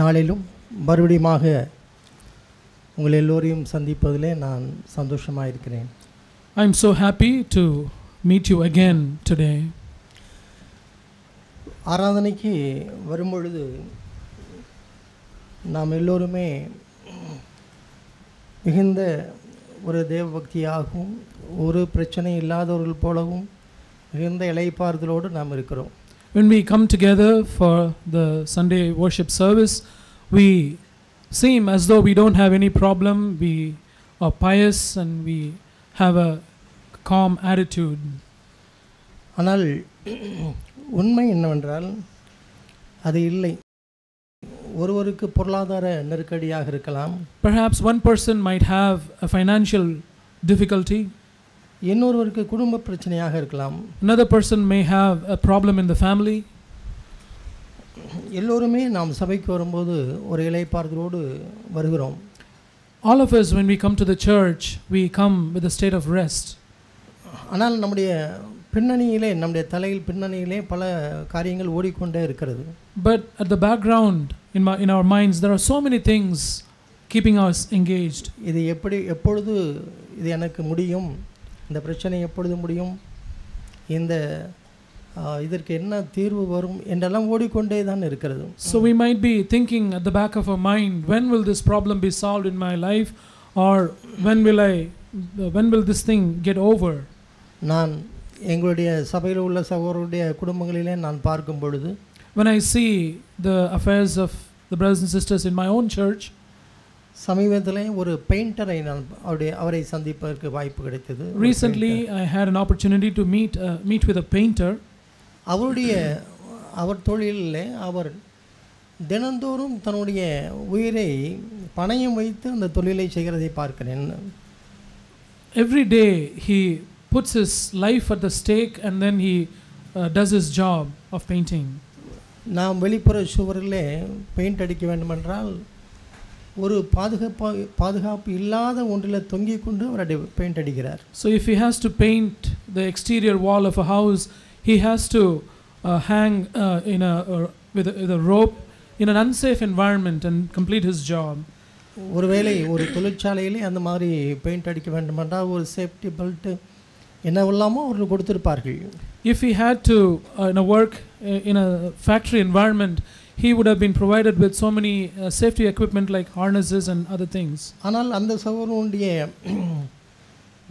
நாளிலும் மறுபடியுமாக உங்கள் எல்லோரையும் சந்திப்பதிலே நான் சந்தோஷமாக இருக்கிறேன். I am so happy to meet you again today. ஆராதனைக்கு வரும்பொழுது நாம் எல்லோருமே மிகுந்த ஒரு தேவ பக்தியாகவும் ஒரு பிரச்சனை இல்லாதவர்கள் போலவும் மிகுந்த இளைப்பாறுதலோடு நாம் இருக்கிறோம். When we come together for the Sunday worship service, we seem as though we don't have any problem. We are pious and we have a calm attitude. ஆனால் உண்மை என்னவென்றால் அது இல்லை. ஒருவருக்கு பொருளாதார நெருக்கடியாக இருக்கலாம். Perhaps one person might have a financial difficulty. இன்னொருவருக்கு குடும்ப பிரச்சனையாக இருக்கலாம். Another person may have a problem in the family. எல்லோருமே நாம் சபைக்கு வரும்போது ஒரு இளைப்பாறுதலோடு வருகிறோம். All of us, when we come to the church, we come with a state of rest. ஆனால் நம்முடைய பின்னணியிலே, நம்முடைய தலையில் பின்னணியிலே பல காரியங்கள் ஓடிக்கொண்டே இருக்கிறது. But at the background, in our minds, there are so many things keeping us engaged. இது எப்பொழுது இது எனக்கு முடியும், இந்த பிரச்சனை எப்பொழுது முடியும், இந்த இதற்கு என்ன தீர்வு வரும் என்றெல்லாம் ஓடிக்கொண்டே தான் இருக்கிறது. So we might be thinking at the back of our mind, when will this problem be solved in my life, or when will this thing get over? நான் எங்களுடைய சபையில் உள்ள சகோதரருடைய குடும்பங்களிலே நான் பார்க்கும் பொழுது, when I see the affairs of the brothers and sisters in my own church, சமீபத்திலே ஒரு பெயிண்டரை நான் அவரை சந்திப்பதற்கு வாய்ப்பு கிடைத்தது. Recently I had an opportunity to meet with a painter. அவர் தொழிலிலே அவர் தினந்தோறும் தன்னுடைய உயிரை பணயம் வைத்து அந்த தொழிலை செய்கிறதை பார்க்கிறேன். Every day he puts his life at the stake and then he does his job of painting. நாம் வெளிப்புற சுவரிலே பெயிண்ட் அடிக்க வேண்டுமென்றால் ஒரு பாதுகாப்பு இல்லாத ஒன்றில் தொங்கிக் கொண்டு அவர் பெயிண்ட் அடிக்கிறார். So if he has to paint the exterior wall of a house, he has to hang with a rope in an unsafe environment and complete his job. ஒருவேளை ஒரு தொழிற்சாலையிலே அந்த மாதிரி பெயிண்ட் அடிக்க வேண்டுமென்றால் ஒரு சேஃப்டி பெல்ட் என்னவெல்லாமோ அவர்கள் கொடுத்திருப்பார்கள். If he had to work in a factory environment, he would have been provided with so many safety equipment like harnesses and other things. ஆனால் அந்த சகோதரனுடைய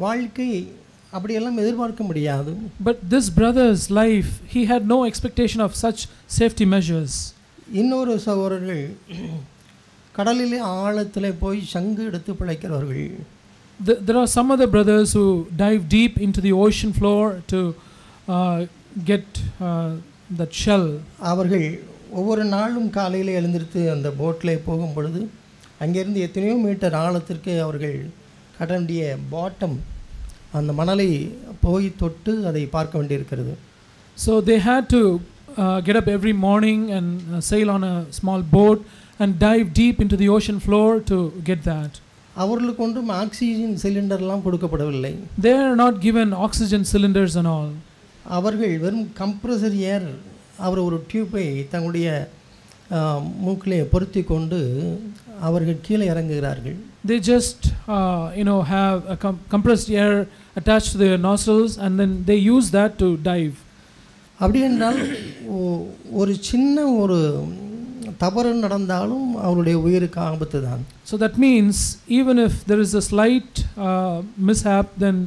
வாழ்க்கை அப்படியெல்லாம் எதிர்பார்க்க முடியாது. But this brother's life, he had no expectation of such safety measures. இன்னொரு சகோதரர்கள் கடலிலே ஆழத்திலே போய் சங்கு எடுத்து பிழைக்கிறவர்கள். There are some other brothers who dive deep into the ocean floor to get that shell. அவர்கள் ஒவ்வொரு நாளும் காலையில் எழுந்திருத்து அந்த போட்டில் போகும் பொழுது அங்கேருந்து எத்தனையோ மீட்டர் ஆழத்திற்கு அவர்கள் கடண்டிய பாட்டம் அந்த மணலை போய் தொட்டு அதை பார்க்க வேண்டியிருக்கிறது. So they had to get up every morning and sail on a small boat and dive deep into the ocean floor to get that. அவர்களுக்கு ஒன்றும் ஆக்சிஜன் சிலிண்டர்லாம் கொடுக்கப்படவில்லை. They are not given oxygen cylinders and all. அவர்கள் வெறும் compressor ஏர் அவர் ஒரு டியூப்பை தங்களுடைய மூக்கிலே பொருத்தி கொண்டு அவர்கள் கீழே இறங்குகிறார்கள். They just have a compressed air attached to their nostrils and then they use that to dive. அப்படி என்றால் ஒரு சின்ன ஒரு தவறு நடந்தாலும் அவருடைய உயிருக்கு ஆபத்து தான். So that means even if there is a slight mishap, then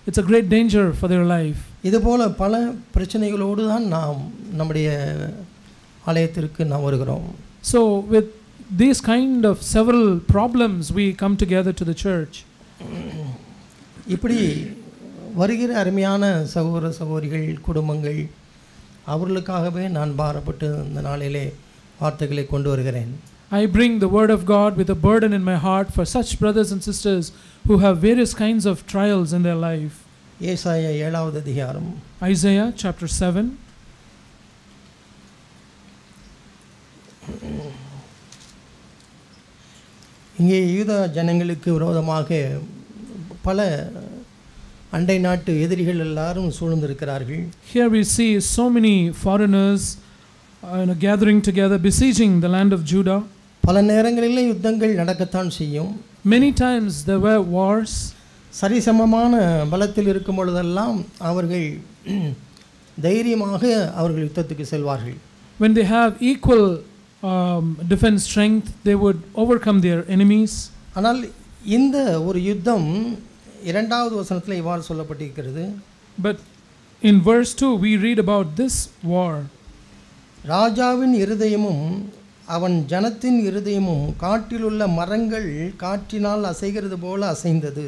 it's a great danger for their life. இதுபோல பல பிரச்சனைகளோடு தான் நாம் நம்முடைய ஆலயத்திற்கு நாம் வருகிறோம். So with these kind of several problems we come together to the church. இப்படி வருகிற அருமையான சகோதர சகோதரிகள் குடும்பங்கள் அவர்களுக்காகவே நான் பாரப்பட்டு இந்த நாளிலே வார்த்தைகளை கொண்டு வருகிறேன். I bring the word of God with a burden in my heart for such brothers and sisters who have various kinds of trials in their life. ஏசாயா 7வது அதிகாரம். Isaiah chapter 7. இங்கே யூதா ஜனங்களுக்கு விரோதமாக பல அண்டை நாட்டு எதிரிகள் எல்லாரும் சூழ்ந்திருக்கிறார்கள். Here we see so many foreigners gathering together, besieging the land of Judah. பல நேரங்களிலே யுத்தங்கள் நடக்கத்தான் செய்யும். Many times there were wars. சரிசமமான பலத்தில் இருக்கும் பொழுதெல்லாம் அவர்கள் தைரியமாக அவர்கள் யுத்தத்துக்கு செல்வார்கள். When they have equal defense strength, they would overcome their enemies. ஆனால் இந்த ஒரு யுத்தம் இரண்டாவது வசனத்தில் இவ்வாறு சொல்லப்பட்டிருக்கிறது. But in verse 2 we read about this war. ராஜாவின் இருதயமும் அவன் ஜனத்தின் இருதயமும் காட்டிலுள்ள மரங்கள் காற்றினால் அசைகிறது போல அசைந்தது.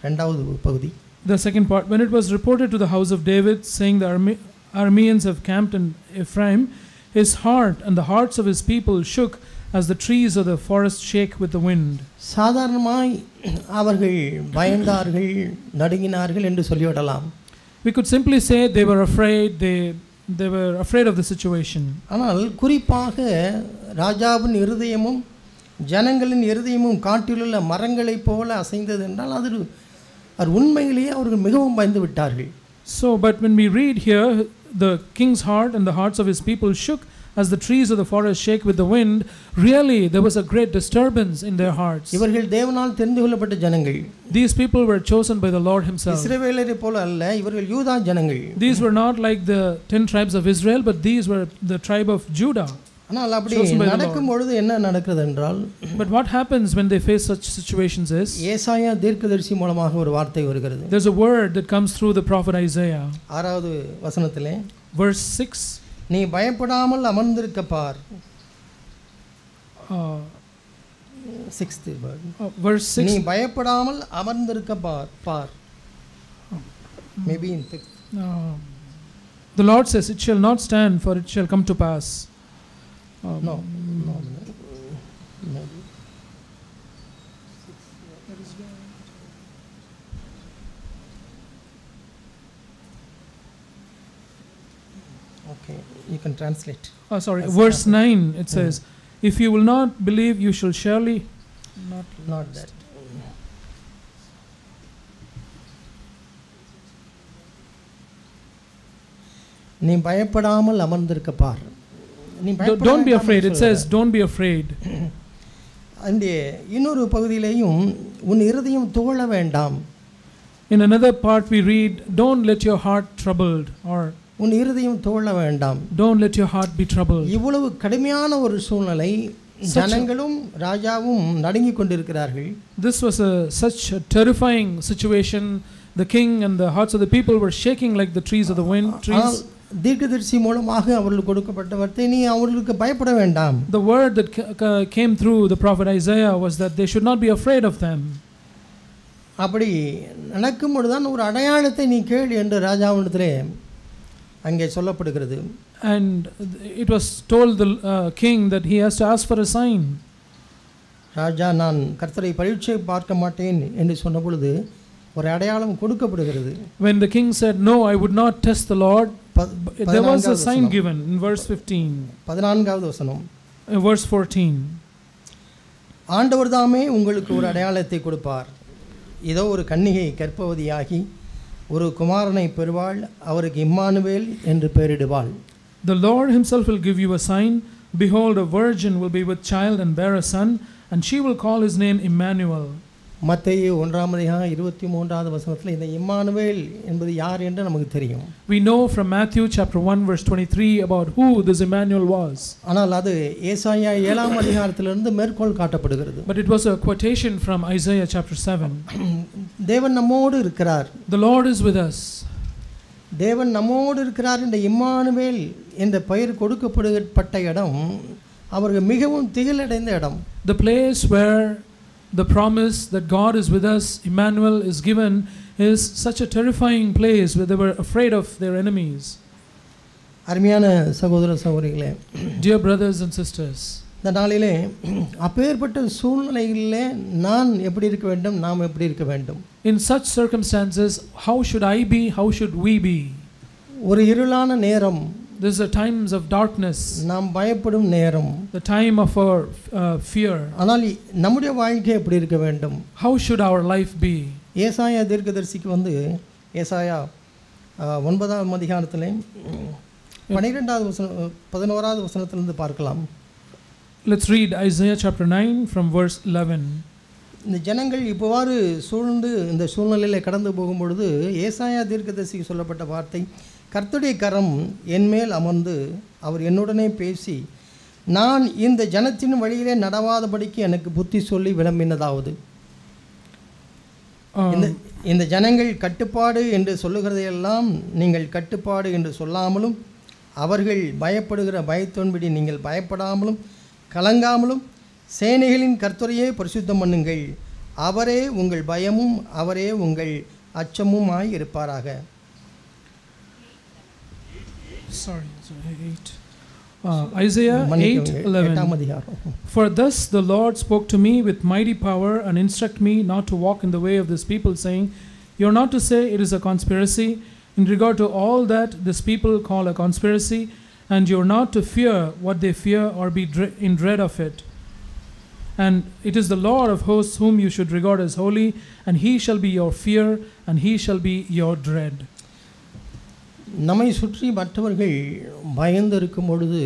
இரண்டாவது பகுதி. The second part, when it was reported to the house of David, saying the Arameans have camped in Ephraim, his heart and the hearts of his people shook as the trees of the forest shake with the wind. சாதாரணமாய் அவர்கள் பயந்தார்கள், நடுங்கினார்கள் என்று சொல்லிவிடலாம். We could simply say they were afraid, they were afraid of the situation. ஆனால் குறிப்பாக ராஜாவின் இருதயமும் ஜனங்களின் இருதயமும் காட்டிலுள்ள மரங்களைப் போல அசைந்தது என்றால் அது உண்மையிலேயே அவர்கள் மிகவும் பயந்து விட்டார்கள். So but when we read here, the king's heart and the hearts of his people shook as the trees of the forest shake with the wind. Really there was a great disturbance in their hearts. இவர்கள் தேவனால் தெரிந்து கொள்ளப்பட்ட ஜனங்கள். These people were chosen by the Lord himself. இஸ்ரவேலரை போல அல்ல, இவர்கள் யூதா ஜனங்கள். These were not like the 10 tribes of Israel, but these were the tribe of Judah. ஆனால் அப்படி நடக்கும் பொழுது என்ன நடக்கிறது என்றால், but what happens when they face such situations is, ஏசாயா தீர்க்கதரிசி மூலமாக ஒரு வார்த்தை வருகிறது. there's a word that comes through the prophet Isaiah. ஆறாவது வசனத்திலே verse 6, நீ பயப்படாமல் அமர்ந்திருக்க பார். 6th word. verse 6, நீ பயப்படாமல் அமர்ந்திருக்க பார். maybe in 6th. the Lord says, it shall not stand, for it shall come to pass. No. Okay, you can translate. Sorry, verse 9 it says, if you will not believe, you shall surely not that. நீ பயப்படாமல் அமர்ந்திருக்க பார். Don't be afraid. It says don't be afraid. அந்த இன்னொரு பகுதியிலேயும் உன் இருதயம் துவள வேண்டாம். In another part we read, don't let your heart troubled, or உன் இருதயம் துவள வேண்டாம். don't let your heart be troubled. இவ்வளவு கடுமையான ஒரு சூழ்நிலை, ஜனங்களும் ராஜாவும் நடுங்கிக் கொண்டிருக்கிறார்கள். This was such a terrifying situation. The king and the hearts of the people were shaking like the trees of the wind trees. தீர்க்கதரிசி மூலமாக அவர்களுக்கு கொடுக்கப்பட்ட வார்த்தை, நீ அவர்களுக்கு பயப்பட வேண்டாம். The word that came through the prophet Isaiah was that they should not be afraid of them. அப்படி நடக்கும் பொழுதுதான் ஒரு அடையாளத்தை நீ கேள் என்று ராஜாவிடத்திலே அங்கே சொல்லப்படுகிறது. And it was told the king that he has to ask for a sign. ராஜா நான் கர்த்தரை பரீட்சை பார்க்க மாட்டேன் என்று சொன்ன பொழுது ஒரு அடையாளம் கொடுக்கப்படுகிறது. When the king said, no, I would not test the Lord, there was a sign given in verse 15. 14வது வசனம். Verse 14. ஆண்டவர் தாமே உங்களுக்கு ஒரு அடையாளத்தை கொடுப்பார். இதோ ஒரு கன்னிகை கர்ப்பவதியாகி ஒரு குமாரனை பெறுவாள், அவருக்கு இம்மானுவேல் என்று பெயரிடுவாள். The Lord himself will give you a sign. Behold, a virgin will be with child and bear a son, and she will call his name Emmanuel. மத்தேயு 1:23வது வசனத்தில் இந்த இம்மானுவேல் என்பது யார் என்று நமக்கு தெரியும். We know from Matthew chapter 1 verse 23 about who this Emmanuel was. ஆனால் அது ஏசாயா 7ஆம் அதிகாரத்திலிருந்து மேற்கோள் காட்டப்படுகிறது. But it was a quotation from Isaiah chapter 7. தேவன் நம்மோடு இருக்கிறார். The Lord is with us. தேவன் நம்மோடு இருக்கிறார் என்ற இம்மானுவேல் என்ற பெயர் கொடுக்கப்பட்ட இடம் அவர்கள் மிகவும் திகிலடைந்த இடம். The place where the promise that God is with us, Emmanuel, is given is such a terrifying place where they were afraid of their enemies. அருமையான சகோதர சகோதரிகளே, dear brothers and sisters, இந்த நாளிலே அப்பேற்பட்ட சூழ்நிலைகளிலே நான் எப்படி இருக்க வேண்டும், நாம் எப்படி இருக்க வேண்டும்? In such circumstances, how should I be, how should we be? ஒரு இருளான நேரம், this is a times of darkness, நாம் பயப்படும் நேரம், the time of our fear. ஆனால் நம்முடைய வாழ்க்கை எப்படி இருக்க வேண்டும்? How should our life be? ஏசாயா தீர்க்கதரிசிக்கு வந்து ஏசாயா 9ஆம் அதிகாரத்திலே 12வது வசனம் 11வது வசனத்திலிருந்து பார்க்கலாம். Let's read Isaiah chapter 9 from verse 11. இந்த ஜனங்கள் இவ்வாறு சூழ்ந்து இந்த சூழ்நிலையில் கடந்து போகும்பொழுது ஏசாயா தீர்க்கதரிசிக்கு சொல்லப்பட்ட வார்த்தை, கர்த்தருடைய கரம் என்மேல் அமர்ந்து அவர் என்னுடனே பேசி, நான் இந்த ஜனத்தின் வழியிலே நடவாதபடிக்கு எனக்கு புத்தி சொல்லி விளம்பினதாவது. இந்த ஜனங்கள் கட்டுப்பாடு என்று சொல்லுகிறதையெல்லாம் நீங்கள் கட்டுப்பாடு என்று சொல்லாமலும், அவர்கள் பயப்படுகிற பயத்தோன்படி நீங்கள் பயப்படாமலும் கலங்காமலும் சேனைகளின் கர்த்தரையே பரிசுத்தம் பண்ணுங்கள், அவரே உங்கள் பயமும் அவரே உங்கள் அச்சமுமாய் இருப்பாராக. Isaiah 8:11. For thus the Lord spoke to me with mighty power and instruct me not to walk in the way of this people, saying, you are not to say it is a conspiracy in regard to all that this people call a conspiracy, and you are not to fear what they fear or be in dread of it. And it is the Lord of hosts whom you should regard as holy, and he shall be your fear, and he shall be your dread. நம்மை சுற்றி மற்றவர்கள் பயந்து இருக்கும் பொழுது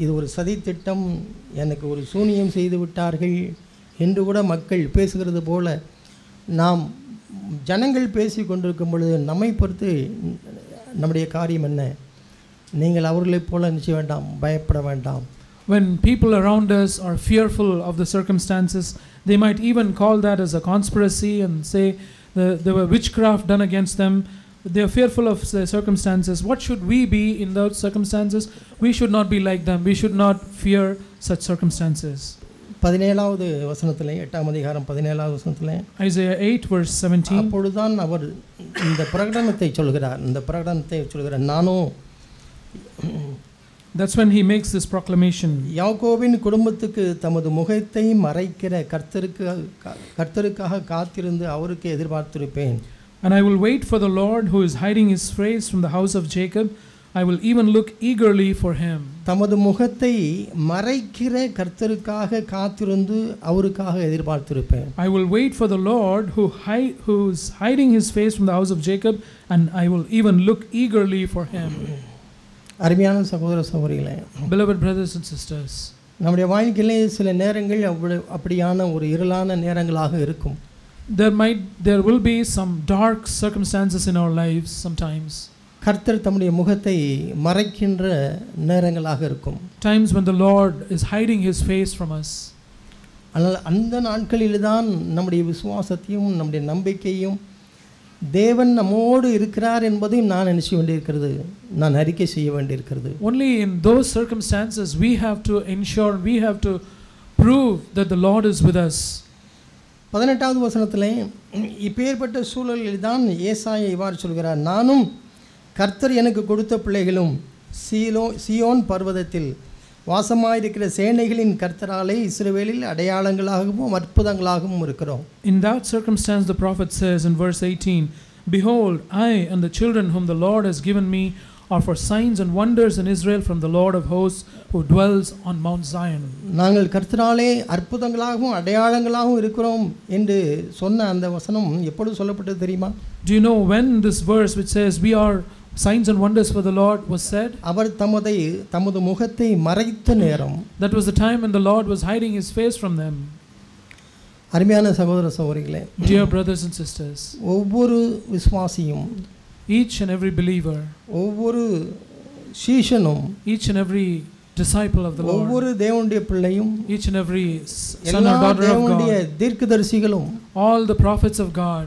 இது ஒரு சதித்திட்டம், எனக்கு ஒரு சூனியம் செய்து விட்டார்கள் என்று கூட மக்கள் பேசுகிறது போல நாம் ஜனங்கள் பேசி கொண்டிருக்கும் பொழுது நம்மை பொறுத்து நம்முடைய காரியம் என்ன? நீங்கள் அவர்களைப் போல நிச்சய வேண்டாம், பயப்பட வேண்டாம். When people around us are fearful of the circumstances, they might even call that as a conspiracy and say there were witchcraft done against them. They are fearful of the circumstances. What should we be in those circumstances? We should not be like them. We should not fear such circumstances. 17வது வசனத்திலே 8ஆம் அதிகாரம் 17வது வசனத்திலே Isaiah 8 verse 17. அப்பொழுதுதான் அவர் இந்த பிரகடனத்தை சொல்கிறார், நானும். That's when he makes this proclamation. யாக்கோபின் குடும்பத்துக்கு தமது முகத்தை மறைக்கிற கர்த்தருக்காக காத்திருந்து அவருக்கு எதிர்பார்த்திருப்பேன். And I will wait for the Lord who is hiding his face from the house of Jacob. I will even look eagerly for him. தமது முகத்தை மறைக்கிற கர்த்தருக்காக காத்திருந்து அவருக்காக எதிர்பார்த்திருப்பேன். I will wait for the Lord who is hiding his face from the house of Jacob, and I will even look eagerly for him. அருமையான சகோதர சகோதரிகளே, beloved brothers and sisters, நம்முடைய வாழ்க்கையிலே சில நேரங்கள் அப்படியான ஒரு இருளான நேரங்களாக இருக்கும். There will be some dark circumstances in our lives sometimes. கர்த்தர் தம்முடைய முகத்தை மறைக்கின்ற நேரங்களாக இருக்கும். Times when the Lord is hiding his face from us. ஆனால் அந்த நாட்களில் தான் நம்முடைய விசுவாசத்தையும் நம்முடைய நம்பிக்கையும் தேவன் நம்மோடு இருக்கிறார் என்பதையும் நான் நினைச்சு வேண்டியிருக்கிறது, நான் அறிக்கை செய்ய வேண்டியிருக்கிறது. Only in those circumstances we have to ensure, we have to prove that the Lord is with us. 18வது வசனத்திலே இப்பேற்பட்ட சூழலில் தான் ஏசாயா இவ்வாறு சொல்கிறார், நானும் கர்த்தர் எனக்கு கொடுத்த பிள்ளைகளும் சீயோன் பர்வதத்தில் வாசமாயிருக்கிற சேனைகளின் கர்த்தராலே இஸ்ரவேலில் அடையாளங்களாகவும் அற்புதங்களாகவும் இருக்கிறோம். In that circumstance the prophet says in verse 18, behold, I and the children whom the Lord has given me are for signs and wonders in Israel from the Lord of hosts who dwells on Mount Zion. நாங்கள் கர்த்தராலே அற்புதங்களாகவும் அடையாளங்களாகவும் இருக்கிறோம் என்று சொன்ன அந்த வசனம் எப்பொழுது சொல்லப்பட்டது தெரியுமா? Do you know when this verse which says we are signs and wonders for the Lord was said? அவர் தமது முகத்தை மறைத்த நேரம். That was the time when the Lord was hiding his face from them. அருமையான சகோதர சகோதரிகளே, dear brothers and sisters, ஒவ்வொரு விசுவாசியும், each and every believer, ஒவ்வொரு சீஷனும், each and every disciple of the Lord, ஒவ்வொரு தேவனுடைய பிள்ளையும், each and every son or daughter of God, தீர்க்கதரிசிகளும், all the prophets of God,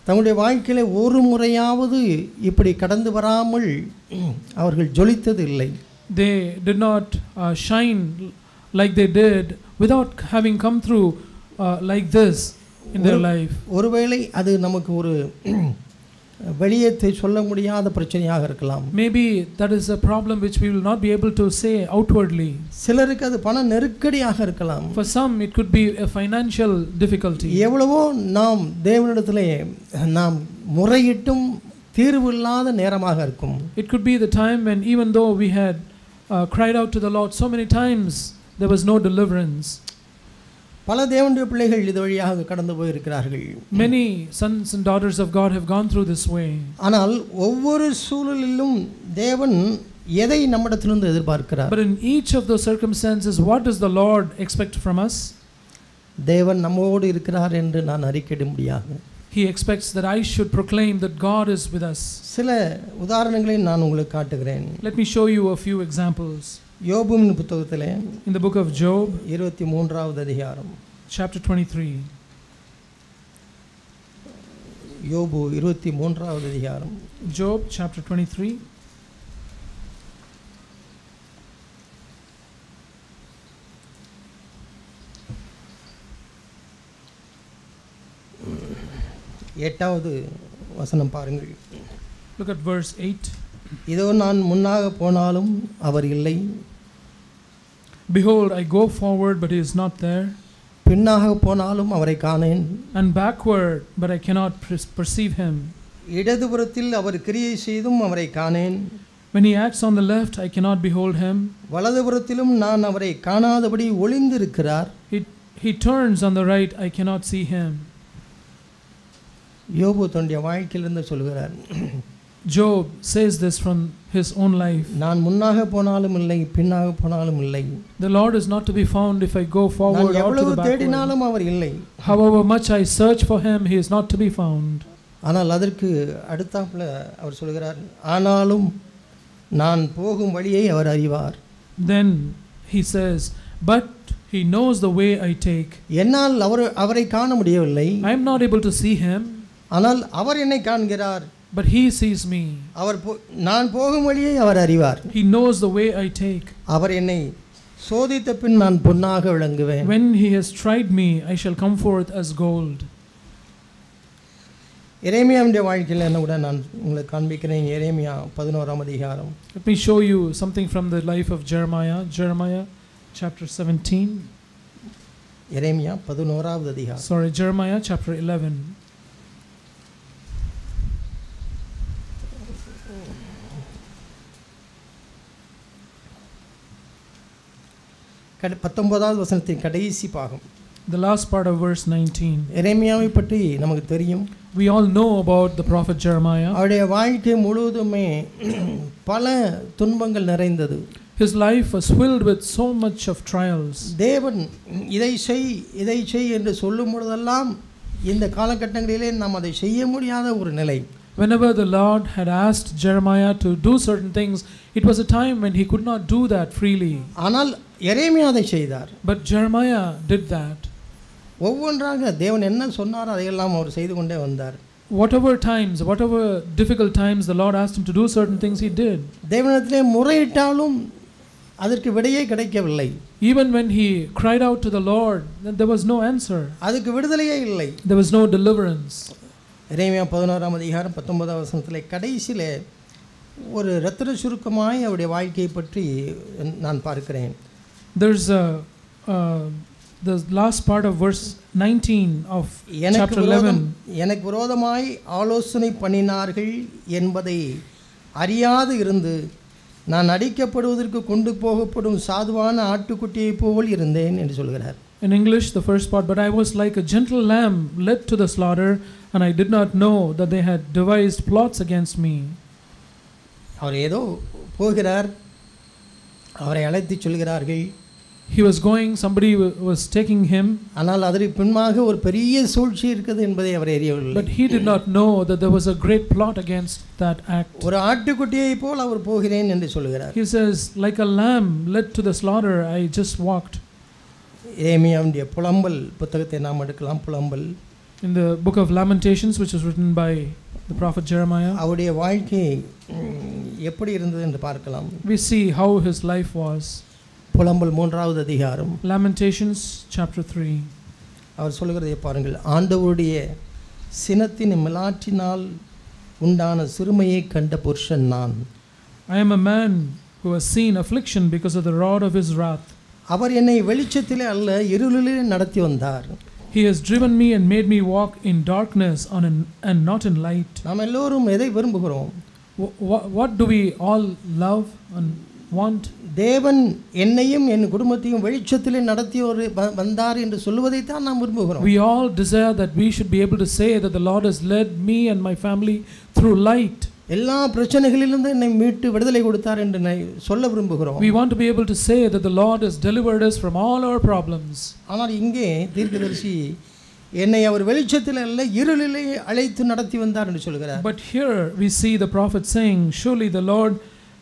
தங்களுடைய வாழ்க்கையில ஒரு முறையாவது இப்படி கடந்து வராமல் அவர்கள் ஜொலித்தது இல்லை. They did not shine like they did without having come through like this in their life. ஒருவேளை அது நமக்கு ஒரு வெளியே சொல்ல முடியாத பிரச்சனையாக இருக்கலாம். Maybe that is a problem which we will not be able to say outwardly. சிலருக்கு அது பண நெருக்கடியாக இருக்கலாம். For some it could be a financial difficulty. எவ்வளவோ நாம் தேவனிடத்திலே நாம் முறையிட்டும் தீர்வு இல்லாத நேரமாக இருக்கும். It could be the time when even though we had cried out to the Lord so many times, there was no deliverance. பல தேவனுடைய பிள்ளைகள் இது வழியாக கடந்து போய் இருக்கிறார்கள். Many sons and daughters of God have gone through this way. ஆனால் ஒவ்வொரு சூழலிலும் தேவன் எதை நம்மிடத்திலிருந்து எதிர்பார்க்கிறார்? But in each of those circumstances, what does the Lord expect from us? தேவன் நம்மோடு இருக்கிறார் என்று நான் அறிக்கையிட முடியாது. He expects that I should proclaim that God is with us. சில உதாரணங்களை நான் உங்களுக்கு காட்டுகிறேன். Let me show you a few examples. யோபுவின் புத்தகத்திலே In the book of Job, 23வது அதிகாரம், chapter 23. யோபு 23வது அதிகாரம், Job chapter 23. எட்டாவது வசனம் பாருங்கள். Look at verse 8. இதோ நான் முன்னாக போனாலும் அவர் இல்லை, Behold, I go forward, but he is not there, பின்னாக போனாலும் அவரை காணேன், and backward, but I cannot perceive him. இடதுபுறத்தில் அவர் கிரியை செய்தும் அவரை காணேன், When he acts on the left, I cannot behold him. வலதுபுறத்திலும் நான் அவரை காணாதபடி ஒளிந்திருக்கிறார். He turns on the right, I cannot see him. யோபு தன்னுடைய வாழ்க்கையிலிருந்து சொல்கிறார். Job says this from his own life. நான் முன்னாக போனாலும் இல்லை, பின்னாக போனாலும் இல்லை. The Lord is not to be found if I go forward or to எவ்வளவு the backward. தேடினாலும் அவர் இல்லை. However much I search for him, he is not to be found. ஆனால் அதற்கு அடுத்தாப்புல அவர் சொல்கிறார், ஆனாலும் நான் போகும் வழியை அவர் அறிவார். Then he says, but he knows the way I take. என்னால் அவரை காண முடியவில்லை, I am not able to see him, ஆனால் அவர் என்னை காண்கிறார். but he sees me. நான் போகும் வழியை அவர் அறிவார். He knows the way I take. அவர் என்னை சோதித்த பின் நான் பொன்னாக விளங்குவேன். When he has tried me, I shall come forth as gold. எரேமியாவுடைய வாழ்க்கையில் என்ன கூட நான் உங்களுக்கு காண்பிக்கிறேன். எரேமியா 11ஆம் அதிகாரம். Let me show you something from the life of Jeremiah. Jeremiah chapter 17. எரேமியா 11ஆவது அதிகாரம். Sorry, Jeremiah chapter 11. பத்தொன்பதாவது வசனத்தின் கடைசி பாகம். The last part of verse 19. எரேமியாவை பற்றி நமக்கு தெரியும். We all know about the prophet Jeremiah. அவருடைய வாழ்க்கை முழுவதுமே பல துன்பங்கள் நிறைந்தது. His life was filled with so much of trials. தேவன் இதை செய் என்று சொல்லும் பொழுதெல்லாம் இந்த காலகட்டங்களிலே நாம் அதை செய்ய முடியாத ஒரு நிலை. Whenever the Lord had asked Jeremiah to do certain things, it was a time when he could not do that freely. ஆனால் எரேமியா அதை செய்தார். But Jeremiah did that. ஒவ்வொன்றாக தேவன் என்ன சொன்னாரோ அதையெல்லாம் அவர் செய்து கொண்டே வந்தார். Whatever difficult times the Lord asked him to do certain things, he did. தேவனிடத்திலே முறையிட்டாலும் அதற்கு விடையே கிடைக்கவில்லை. Even when he cried out to the Lord, there was no answer. அதுக்கு விடுதலையே இல்லை. There was no deliverance. எரேமியா 11ஆம் அதிகாரம் 19ஆம் வசனத்திலே கடைசியிலே ஒரு ரத்தின சுருக்கமாய் அவருடைய வாழ்க்கையை பற்றி நான் பார்க்கிறேன். There's the last part of verse 19 of chapter 11. எனக்கு விரோதமாய் ஆலோசனை பண்ணினார்கள் என்பதை அறியாது இருந்து நான் அடிக்கப்படுவதற்கு கொண்டு போகப்படும் சாதுவான ஆட்டுக்குட்டியை போல் இருந்தேன் என்று சொல்கிறார். In English, the first part, but I was like a gentle lamb led to the slaughter, and I did not know that they had devised plots against me. அவர் ஏதோ போகிறார், அவரை அழைத்து சொல்கிறார்கள். He was going, somebody was taking him. ஆனால் அதற்கு பின்பாக ஒரு பெரிய சூழ்ச்சி இருக்குது என்பதை அவர் அறியவில்லை. But he did not know that there was a great plot against that act. ஒரு ஆட்டுக்குட்டியை போல் அவர் போகிறேன் என்று சொல்கிறார். He says, like a lamb led to the slaughter, I just walked. எரேமியாவுடைய புலம்பல் புத்தகத்தை நாம் எடுக்கலாம். புலம்பல் in the book of Lamentations, which was written by the prophet Jeremiah. அவருடைய வாழ்க்கை எப்படி இருந்தது என்று பார்க்கலாம். We see how his life was. புலம்பல் 3வது அதிகாரம். Lamentations chapter 3. அவர் சொல்கிறதை பாருங்கள். ஆண்டவருடைய சினத்தின் மிலாற்றினால் உண்டான சிறுமையை கண்ட புருஷன் நான். I am a man who has seen affliction because of the rod of his wrath. அவர் என்னை வெளிச்சத்திலே அல்ல இருளிலே நடத்தி வந்தார். He has driven me and made me walk in darkness and not in light. நாம் எல்லோரும் எதை விரும்புகிறோம்? What do we all love and want? தேவன் என்னையும் என் குடும்பத்தையும் வெளிச்சத்திலே நடத்தி வந்தார் என்று சொல்வதை தான் நாம் விரும்புகிறோம். We all desire that we should be able to say that the Lord has led me and my family through light. எல்லா பிரச்சனைகளிலிருந்து என்னை மீட்டு விடுதலை கொடுத்தார் என்று சொல்ல விரும்புகிறோம். We want to be able to say that the Lord has delivered us from all our problems. ஆனால் இங்கே தீர்க்கதரிசி என்னை அவர் வெளிச்சத்தில் அல்ல இருளிலே அழைத்து நடத்தி வந்தார் என்று சொல்கிறார். But here we see the prophet saying, surely the Lord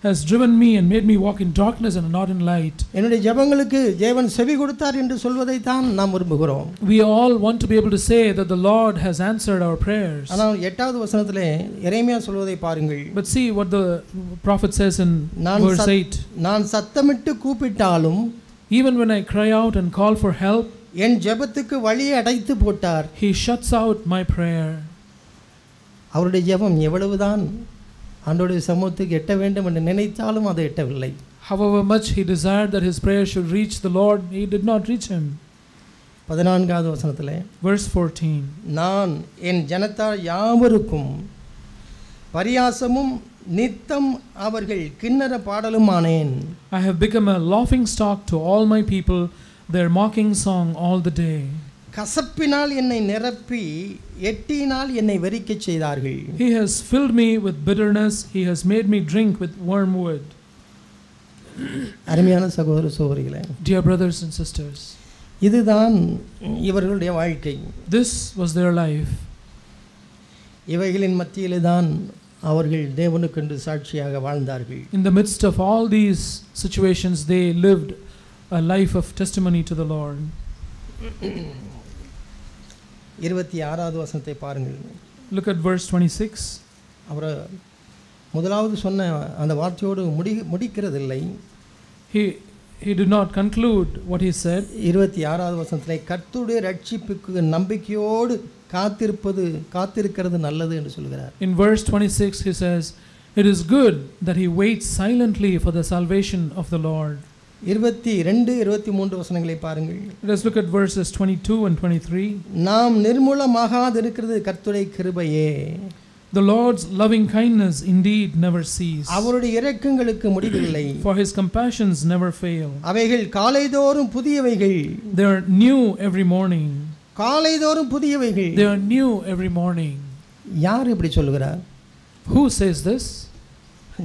has driven me and made me walk in darkness and not in light. என்னுடைய ஜெபங்களுக்கு தேவன் செவி கொடுத்தார் என்று சொல்வதை தான் நாம் விரும்புகிறோம். We all want to be able to say that the Lord has answered our prayers. ஆனால் 8வது வசனத்திலே எரேமியா சொல்வதை பாருங்கள். But see what the prophet says in verse 8. நான் சத்தமிட்டு கூப்பிட்டாலும், even when I cry out and call for help, என் ஜெபத்துக்கு வழியை அடைத்து போட்டார். he shuts out my prayer. அவருடைய ஜெபம் எவ்வளவுதான் ஆண்டவருடைய சமூகத்துக்கு எட்ட வேண்டும் என்று நினைத்தாலும் அது எட்டவில்லை. However much he desired that his prayer should reach the Lord, he did not reach him. 14வது வசனத்திலே verse 14, நான் என் ஜனத்தார் யாவருக்கும் பரியாசமும் நித்தம் அவர்கள் கின்னர பாடலுமானேன். I have become a laughing stock to all my people, their mocking song all the day. கசப்பினால் என்னை நிரப்பி எட்டினால் என்னை வெறிக்கச் செய்தார்கள். He has filled me with bitterness, he has made me drink with wormwood. அருமையான சகோதர சகோதரிகளே, Dear brothers and sisters, இதுதான் இவர்களுடைய வாழ்க்கை. this was their life. இவைகளின் மத்தியிலே தான் அவர்கள் தேவனுக்கென்று சாட்சியாக வாழ்ந்தார்கள். In the midst of all these situations, they lived a life of testimony to the Lord. 26வது வசனத்தை பாருங்கள். Look at verse 26. அவர் முதலாவது சொன்ன அந்த வார்த்தையோடு முடிக்கிறதில்லை. He did not conclude what he said. 26வது வசனத்திலே கர்த்தருடைய ரட்சிப்புக்கு நம்பிக்கையோடு காத்திருக்கிறது நல்லது என்று சொல்கிறார். In verse 26 he says, it is good that he waits silently for the salvation of the Lord. 22 23 வசனங்களை பாருங்கள். Let us look at verses 22 and 23. நாம் நிர்மூலமாகாதிருக்கிறது கர்த்தருடைய கிருபையே. The Lord's loving kindness indeed never cease. அவருடைய இரக்கங்களுக்கு முடிவில்லை. For his compassions never fail. அவைகள் காலைதோறும் புதியவைகள். They are new every morning. காலைதோறும் புதியவைகள். They are new every morning. யார் இப்படி சொல்கிறார்? Who says this?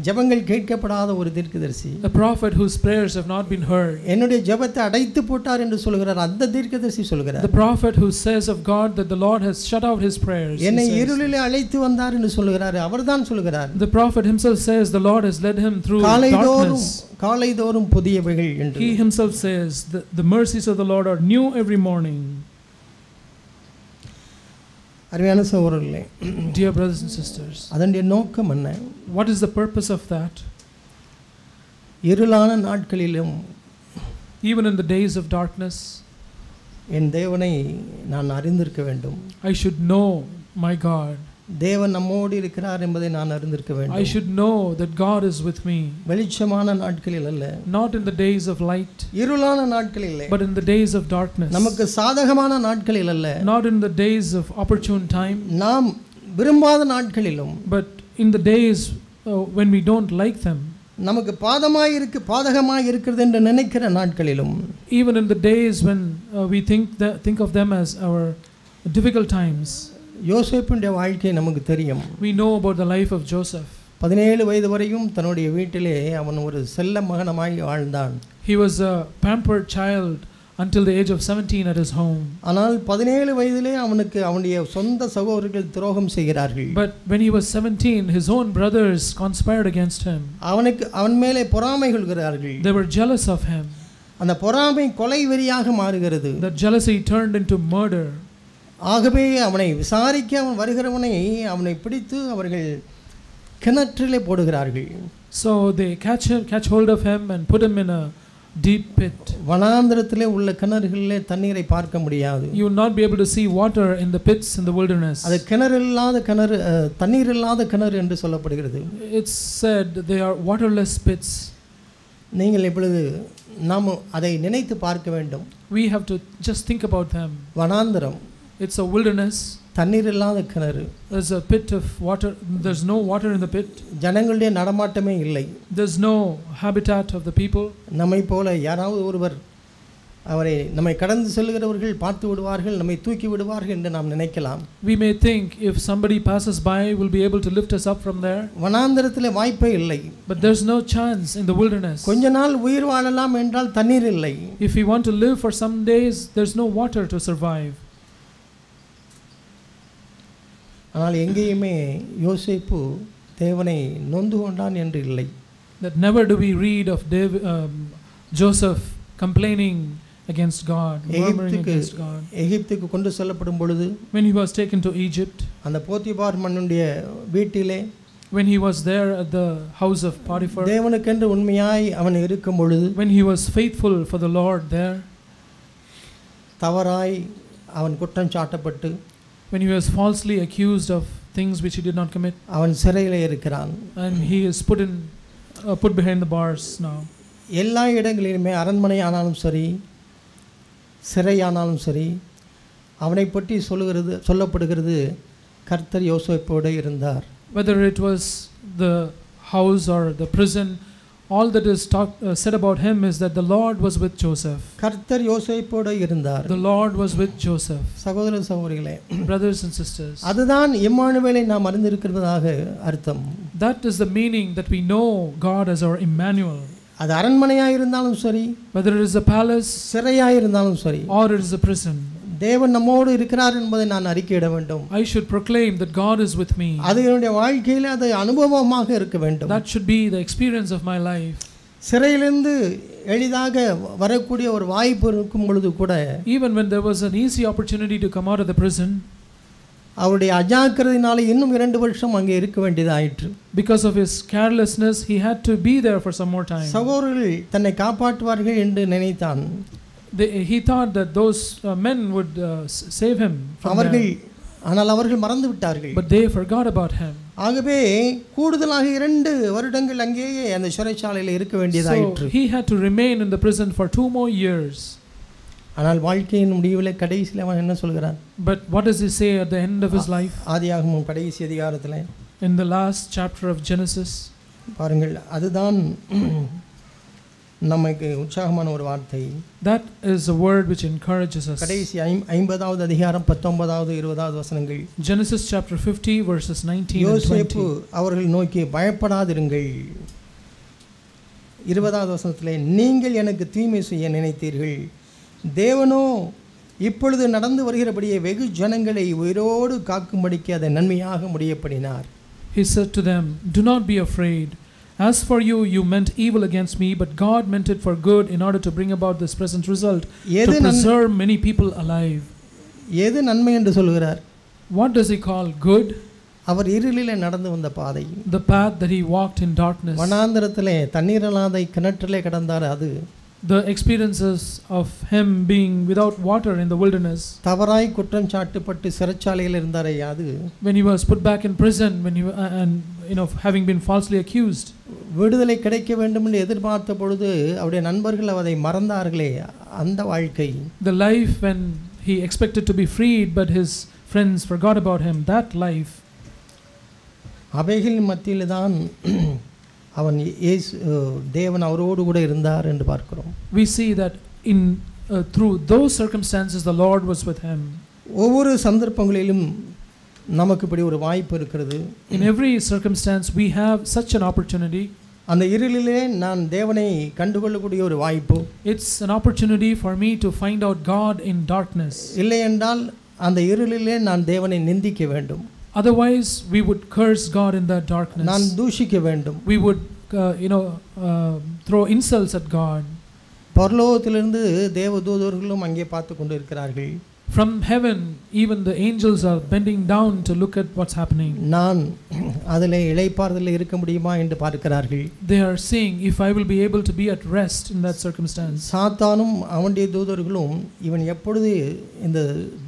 ஜெபங்கள் கேட்கப்படாத ஒரு தீர்க்கதரிசி. A prophet whose prayers have not been heard. என்னுடைய ஜெபத்தை அடைத்து போட்டார் என்று சொல்கிறார் அந்த தீர்க்கதரிசி சொல்கிறார். The prophet who says of God that the Lord has shut out his prayers. என்னை இருளிலே அழைத்து வந்தார் என்று சொல்கிறார். அவர்தான் சொல்கிறார். The prophet himself says the Lord has led him through darkness. காலைதோறும் புதியவைகள் என்று. He himself says the mercies of the Lord are new every morning. அருமையான சகோதரர்களே, Dear brothers and sisters, அதனுடைய நோக்கம் என்ன? what is the purpose of that? இருளான நாட்களிலும் Even in the days of darkness, என் தேவனை நான் அறிந்திருக்க வேண்டும். I should know my God. தேவன் நம்மோடு இருக்கிறார் என்பதை நான் அறிந்திருக்க வேண்டும். I should know that God is with me. வெளிச்சமான நாட்களில் அல்ல, Not in the days of light, இருளான நாட்களில், but in the days of darkness. நமக்கு சாதகமான நாட்களில் அல்ல, Not in the days of opportune time, நாம் விரும்பாத நாட்களிலும், but in the days when we don't like them. நமக்கு பாதகமாய் இருக்கிறது என்று நினைக்கிற நாட்களிலும், Even in the days when we think of them as our difficult times. யோசேப்புடைய வாழ்க்கை நமக்கு தெரியும். We know about the life of Joseph. 17 வயது வரையும் தன்னுடைய வீட்டிலே அவன் ஒரு செல்ல மகனாய் வாழ்ந்தான். He was a pampered child until the age of 17 at his home. ஆனால் 17 வயதிலே அவனுக்கு அவனுடைய சொந்த சகோதரர்கள் துரோகம் செய்கிறார்கள். But when he was 17, his own brothers conspired against him. அவன் மேலே பொறாமை கொள்கிறார்கள். They were jealous of him. அந்த பொறாமை கொலை வெறியாக மாறுகிறது. That jealousy turned into murder. ஆகவே அவனை விசாரிக்க அவன் வருகிறவனை அவனை பிடித்து அவர்கள் கிணற்றிலே போடுகிறார்கள். So they catch hold of him and put him in a deep pit. வனாந்திரத்திலே உள்ள கிணறுகளிலே தண்ணீரை பார்க்க முடியாது. You will not be able to see water in the pits in the wilderness. அது தண்ணீர் இல்லாத கிணறு என்று சொல்லப்படுகிறது. It's said they are waterless pits. நீங்கள் இப்பொழுது நாம் அதை நினைத்து பார்க்க வேண்டும். We have to just think about them. வனாந்திரம், it's a wilderness, தண்ணீர் இல்லாத கிணறு, there's a pit of water, there's no water in the pit, ஜனங்களுடைய நடமாட்டமே இல்லை, there's no habitat of the people. நம்மை போல யாராவது ஒருவர் அவரை நம்மை கடந்து செல்கிறவர்கள் பார்த்து விடுவார்கள், நம்மை தூக்கி விடுவார்கள் என்று நாம் நினைக்கலாம். We may think if somebody passes by, will be able to lift us up from there. வனாந்தரத்தில் வாய்ப்பே இல்லை. But there's no chance in the wilderness. கொஞ்ச நாள் உயிர் வாழலாம் என்றால் தண்ணீர் இல்லை. If we want to live for some days, there's no water to survive. ஆனால் எங்கேயுமே யோசேப்பு தேவனை நொந்து கொண்டான் என்று இல்லை. That never do we read of Joseph complaining against God, murmuring against God. எகிப்துக்கு கொண்டு செல்லப்படும் பொழுது, when he was taken to Egypt, அந்த போத்திபார் மன்னனுடைய வீட்டிலே, when he was there at the house of Potiphar, தேவனுக்கென்று உண்மையாய் அவன் இருக்கும் பொழுது, when he was faithful for the Lord there, தவறாய் அவன் குற்றம் சாட்டப்பட்டு, when he was falsely accused of things which he did not commit, அவன் சிறையிலே இருக்கிறான். and he is put behind the bars now. எல்லா இடங்களிலுமே அரண்மனை ஆனாலும் சரி, சிறை ஆனாலும் சரி, அவனை பற்றி சொல்லப்படுகிறது கர்த்தர் யோசேப்போடு இருந்தார். Whether it was the house or the prison, all that is said about him is that the Lord was with Joseph. கர்த்தர் யோசேப்போடு இருந்தார். The Lord was with Joseph. சகோதர சகோதரிகளே, brothers and sisters, அதுதான் இம்மானுவேலை நாம் அறிந்திருக்கிறதாக அர்த்தம். That is the meaning that we know God as our Emmanuel. அது அரண்மனையாக இருந்தாலும் சரி, whether it is a palace, சிறையாக இருந்தாலும் சரி, or it is a prison, தேவன் நம்மோடு இருக்கிறார் என்பதை நான் அறிக்கையிட வேண்டும். I should proclaim that God is with me. அது என்னுடைய வாழ்க்கையில் அது அனுபவமாக இருக்க வேண்டும். That should be the experience of my life. சிறையிலிருந்து எளிதாக வரக்கூடிய ஒரு வாய்ப்பு இருக்கும் பொழுது கூட, even when there was an easy opportunity to come out of the prison, அவருடைய அஜாக்கிரதையினால இன்னும் 2 வருஷம் அங்கே இருக்க வேண்டியதாயிற்று. because of his carelessness he had to be there for some more time. சகோதரர்கள் தன்னை காப்பாற்றுவார்கள் என்று நினைத்தான். He thought that those men would save him from there. ஆனால் அவர்கள் மறந்து விட்டார்கள். but they forgot about him. ஆகவே கூடுதலாக 2 வருடங்கள் அங்கேயே அந்த சிறைச்சாலையில் இருக்க வேண்டியதாயிற்று. So he had to remain in the prison for 2 more years. ஆனால் வாழ்க்கையின் முடிவில் கடைசியில் அவன் என்ன சொல்கிறான்? but what does he say at the end of his life? ஆதியாகமம் கடைசி அதிகாரத்தில், in the last chapter of Genesis, பாருங்கள், அதுதான் நமக்கு உற்சாகமான ஒரு வார்த்தை. that is a word which encourages us. கடைசி 50வது அதிகாரம் 19வது 20வது வசனங்கள். Genesis chapter 50 verses 19 and 20. யோசேப்பு அவர்கள் நோக்கி பயப்படாதிருங்கள். 20வது வசனத்திலே, நீங்கள் எனக்கு தீமை செய்ய நினைத்தீர்கள், தேவனோ இப்பொழுது நடந்து வருகிறபடியே வெகு ஜனங்களை உயிரோடு காக்கும்படிக்கு அதை நன்மையாக முடியப்படினார். He said to them, do not be afraid. As for you, you meant evil against me, but God meant it for good in order to bring about this present result, to preserve many people alive. எது நன்மை என்று சொல்கிறார்? What does he call good? அவர் இருளிலே நடந்து வந்த பாதை, the path that he walked in darkness, வனாந்தரத்திலே தண்ணீரில்லாத கிணற்றிலே கடந்தார், அது the experiences of him being without water in the wilderness, தவறாய் குற்றம் சாட்டப்பட்டு சிறைச்சாலையில் இருந்தாரே, அது when he was put back in prison, when he and having been falsely accused, விடுதலை கிடைக்க வேண்டும் என்று எதிர்பார்த்த பொழுது அவருடைய நண்பர்கள் அதை மறந்தார்களே, அந்த வாழ்க்கை, the life when he expected to be freed but his friends forgot about him, that life, அவைகளின் மத்தியில் தான் அவன் தேவன் அவரோடு கூட இருந்தார் என்று பார்க்கிறோம். we see that in through those circumstances the Lord was with him. ஒவ்வொரு சந்தர்ப்பங்களிலும் நமக்கு இப்படி ஒரு வாய்ப்பு இருக்கிறது. in every circumstance we have such an opportunity. அந்த இருளிலே நான் தேவனை கண்டுகொள்ளக்கூடிய ஒரு வாய்ப்பு. it's an opportunity for me to find out God in darkness. இல்லை என்றால் அந்த இருளிலே நான் தேவனை நிந்திக்க வேண்டும். otherwise we would curse God in that darkness. நான் தூஷிக்க வேண்டும். we would throw insults at God. பரலோகத்திலிருந்து தேவதூதர்களும் அங்கே பார்த்து கொண்டு இருக்கிறார்கள். from heaven even the angels are bending down to look at what's happening. நான் அதிலே இளைப்பாறுதலில் இருக்க முடியுமா என்று பார்க்கிறார்கள். they are saying if I will be able to be at rest in that circumstance. சாத்தானும் அவனுடைய தூதர்களும் இவன் எப்பொழுது இந்த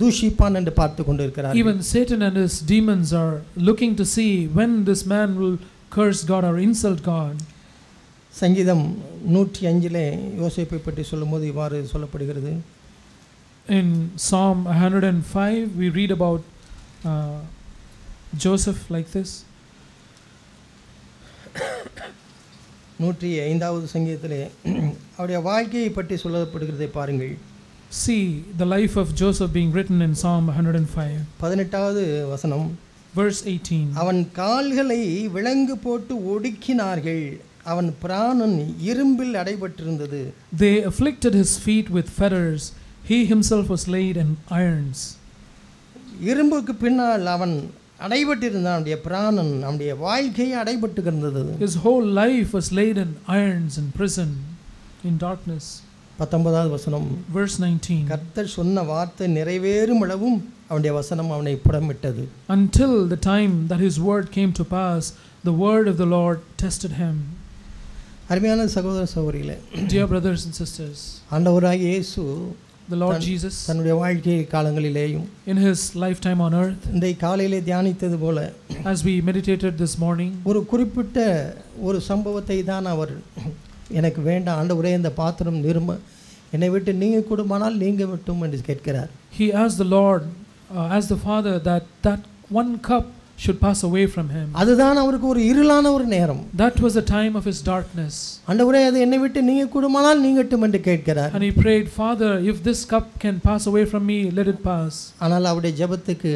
தூஷிப்பான் என்று பார்த்து கொண்டு இருக்கிறார்கள். even Satan and his demons are looking to see when this man will curse God or insult God. சங்கீதம் 105லே யோசேப்பை பற்றி சொல்லும்போது இவ்வாறு சொல்லப்படுகிறது. in Psalm 105 we read about Joseph like this. 105வது சங்கீதத்திலே அவருடைய வாழ்க்கையை பற்றி சொல்லப்படுகிறதை பாருங்கள். See the life of Joseph being written in Psalm 105. 18வது வசனம். Verse 18. அவன் கால்களை விலங்கு போட்டு ஒடுக்கினார்கள், அவன் பிராணன் இரும்பில் அடைபட்டிருந்தது. They afflicted his feet with fetters, he himself was laid in irons. இரும்புக்கு பின்னால் அவன் அடைபட்டிருந்தான், அவனுடைய பிராணன், அவனுடைய வாழ்க்கை அடைபட்டு கிடந்தது. His whole life was laid in irons in prison, in darkness. 19வது வசனம். Verse 19. கர்த்தர் சொன்ன வார்த்தை நிறைவேறும் அளவும் அவனுடைய வசனம் அவனை புடமிட்டது. Until the time that his word came to pass, the word of the Lord tested him. அருமையான சகோதர சகோதரிகளே, Dear brothers and sisters, ஆண்டவராகிய இயேசு the Lord Jesus தன்னுடைய வாழ்க்கை காலங்களிலேயும் in his lifetime on earth, இந்த காலையிலே தியானித்தது போல as we meditated this morning, ஒரு குறிப்பிட்ட ஒரு சம்பவத்தை தான் அவர் எனக்கு வேண்டாம் ஆண்டவரே இந்த பாத்திரம் நிர்ம என்னை விட்டு நீங்க கூடுமானால் நீங்க விட்டும் என்று கேட்கிறார். he asked the Lord, asked the Father that one cup should pass away from him. அதுதான் அவருக்கு ஒரு இருளான ஒரு நேரம். That was the time of his darkness. ஆண்டவரே அது என்னை விட்டு நீங்க கூடுமானால் நீங்கட்டும் என்று கேட்கிறார். And he prayed, Father, if this cup can pass away from me, let it pass. ஆனால் அவருடைய ஜெபத்துக்கு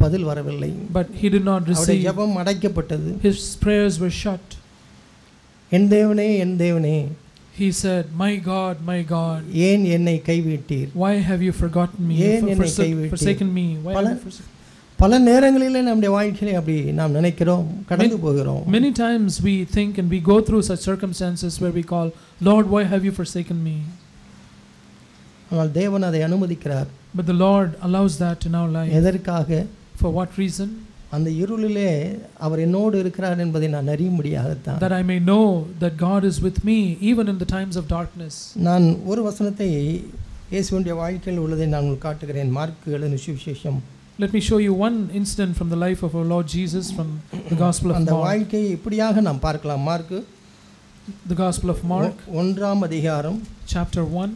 பதில் வரவில்லை. But he did not receive. அவருடைய ஜெபம் அடைக்கப்பட்டது. His prayers were shut. என் தேவனே என் தேவனே, he said, my God, ஏன் என்னை கைவிட்டீர்? why have you forgotten me, forsaken me? Why have you forsaken? பல நேரங்களிலே நம்முடைய வாழ்க்கையிலே அப்படி நாம் நினைக்கிறோம், கடந்து போகிறோம். Many times we think and we go through such circumstances where we call, Lord, why have you forsaken me? ஆனால் தேவன் அதை அனுமதிக்கிறார். But the Lord allows that in our life. எதற்காக? For what reason? அந்த இருளிலே அவர் என்னோடு இருக்கிறார் என்பதை நான் அறிய முடியாததான். That I may know that God is with me even in the times of darkness. நான் ஒரு வசனத்தை இயேசுவின் வாழ்க்கையில் உள்ளதை நான் உங்களுக்கு காட்டுகிறேன். மார்க் எழுதின சுவிசேஷம். Let me show you one incident from the life of our Lord Jesus from the Gospel of Mark. அந்த வாழ்க்கையை இப்படியாக நாம் பார்க்கலாம். Mark, the Gospel of Mark, 1ஆம் அதிகாரம், chapter 1,